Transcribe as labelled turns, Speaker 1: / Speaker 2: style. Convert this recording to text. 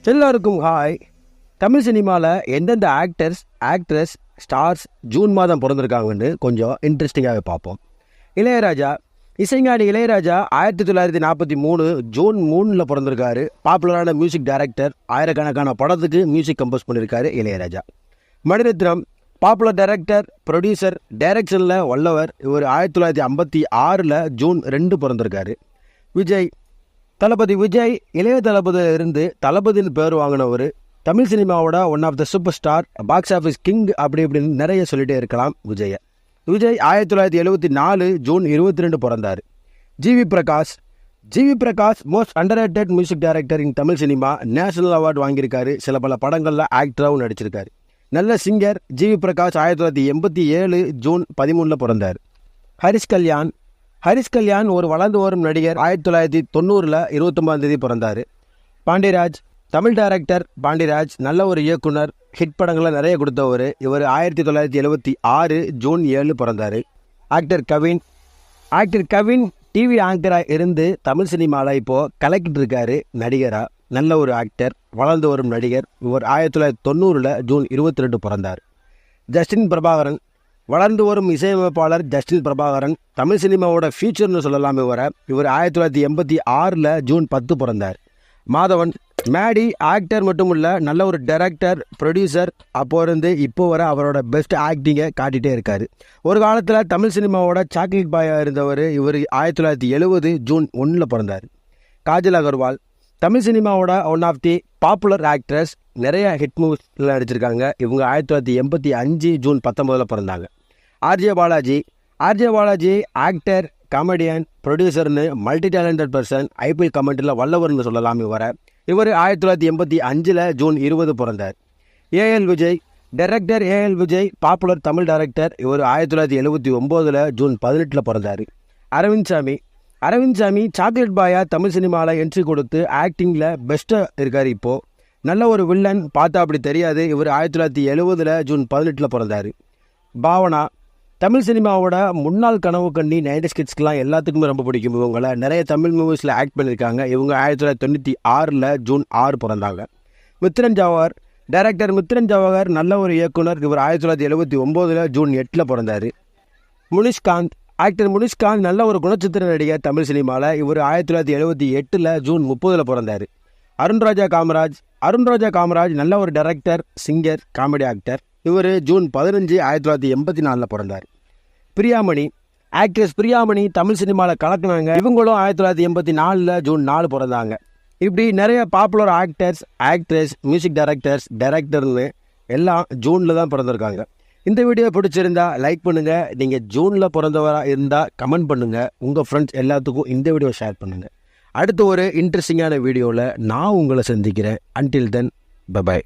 Speaker 1: எல்லாருக்கும் ஹாய். தமிழ் சினிமாவில் எந்தெந்த ஆக்ட்ரஸ் ஸ்டார்ஸ் ஜூன் மாதம் பிறந்திருக்காங்கன்னு கொஞ்சம் இன்ட்ரெஸ்டிங்காகவே பார்ப்போம். இளையராஜா, இசைஞானி இளையராஜா 1943 ஜூன் 3 பிறந்திருக்காரு. பாப்புலரான மியூசிக் டைரக்டர், ஆயிரக்கணக்கான படத்துக்கு மியூசிக் கம்போஸ் பண்ணியிருக்காரு Ilaiyaraaja. Mani Ratnam, popular director, producer, டைரக்ஷனில் வல்லவர். இவர் 1956 ஜூன் 2 பிறந்திருக்காரு. விஜய், தளபதி விஜய் இளைய தளபதியிலிருந்து தளபதினு பேர் வாங்கினவர். தமிழ் சினிமாவோட one of the superstar, box office king, அப்படி இப்படின்னு நிறைய சொல்லிட்டே இருக்கலாம் விஜய் 1974 ஜூன் 22 பிறந்தார். GV Prakash most underrated music director in Tamil cinema. National award வாங்கியிருக்காரு. சில பல படங்களில் ஆக்டராகவும் நடிச்சிருக்காரு. நல்ல சிங்கர். ஜிவி பிரகாஷ் 1987 ஜூன் 13 பிறந்தார். ஹரிஷ் கல்யாண் ஒரு வளர்ந்து வரும் நடிகர். 1990 29 பிறந்தார். பாண்டியராஜ், தமிழ் டைரக்டர். பாண்டியராஜ் நல்ல ஒரு இயக்குனர், ஹிட் படங்களை நிறைய கொடுத்தவர். இவர் 1976 ஜூன் 7 பிறந்தார். ஆக்டர் கவின் டிவி ஆங்கராக இருந்து தமிழ் சினிமாவில் இப்போது கலக்கிட்டு இருக்காரு நடிகராக. நல்ல ஒரு ஆக்டர், வளர்ந்து வரும் நடிகர். இவர் 1990 ஜூன் 22 பிறந்தார். ஜஸ்டின் பிரபாகரன், வளர்ந்து வரும் இசையமைப்பாளர் ஜஸ்டின் பிரபாகரன். தமிழ் சினிமாவோட ஃபியூச்சர்னு சொல்லலாம் இவர் 1986 ஜூன் 10 பிறந்தார். மாதவன், மேடி ஆக்டர் மட்டும் இல்லை, நல்ல ஒரு டைரக்டர், ப்ரொடியூசர். அப்போ இருந்து இப்போ வர அவரோட பெஸ்ட் ஆக்டிங்கை காட்டிகிட்டே இருக்கார். ஒரு காலத்தில் தமிழ் சினிமாவோட சாக்லேட் பாயாக இருந்தவர். இவர் 1970 ஜூன் 1 பிறந்தார். காஜல் அகர்வால், தமிழ் சினிமாவோட one of the popular actress. நிறைய ஹிட் மூவிஸில் நடிச்சிருக்காங்க. இவங்க 1985 ஜூன் 19 பிறந்தாங்க. ஆர்ஜே பாலாஜி ஆக்டர், காமெடியன், ப்ரொடியூசர்னு மல்டி டேலண்டட் பர்சன். ஐபிஎல் கமெண்ட்டில் வல்லவர்னு சொல்லலாம் இவர் 1985 ஜூன் 20 பிறந்தார். AL Vijay popular Tamil director. இவர் 1979 ஜூன் 18 பிறந்தார். அரவிந்த் சாமி சாக்லேட் பாயா தமிழ் சினிமாவில் என்ட்ரி கொடுத்து ஆக்டிங்கில் பெஸ்ட்டாக இருக்கார். இப்போது நல்ல ஒரு வில்லன், பார்த்தா அப்படி தெரியாது. இவர் 1970 ஜூன் 18 பிறந்தார். பாவனா, தமிழ் சினிமாவோட முன்னாள் கனவு கண்ணி. 90s கிட்ஸ்க்கெலாம் எல்லாத்துக்குமே ரொம்ப பிடிக்கும் இவங்களை. நிறைய தமிழ் மூவிஸில் ஆக்ட் பண்ணியிருக்காங்க. இவங்க 1996 ஜூன் 6 பிறந்தாங்க. டைரக்டர் மித்ரன் ஜவஹர் நல்ல ஒரு இயக்குனர். இவர் 1979 ஜூன் 8 பிறந்தார். முனிஷ்காந்த் நல்ல ஒரு குணச்சித்திர நடிகர் தமிழ் சினிமாவில். இவர் 1978 ஜூன் 30 பிறந்தார். அருண்ராஜா காமராஜ் நல்ல ஒரு டைரக்டர், சிங்கர், காமெடி ஆக்டர். இவர் ஜூன் 15 1984 பிறந்தார். பிரியாமணி தமிழ் சினிமாவில் கலக்குனாங்க. இவங்களும் 1984 ஜூன் 4 பிறந்தாங்க. இப்படி நிறைய பாப்புலர் ஆக்ட்ரஸ், மியூசிக் டைரக்டர்னு எல்லாம் ஜூனில் தான் பிறந்திருக்காங்க. இந்த வீடியோ பிடிச்சிருந்தா லைக் பண்ணுங்கள். நீங்கள் ஜூனில் பிறந்தவராக இருந்தால் கமெண்ட் பண்ணுங்கள். உங்கள் ஃப்ரெண்ட்ஸ் எல்லாத்துக்கும் இந்த வீடியோ ஷேர் பண்ணுங்கள். அடுத்த ஒரு இன்ட்ரெஸ்டிங்கான வீடியோவில் நான் உங்களை சந்திக்கிறேன். Until then, by.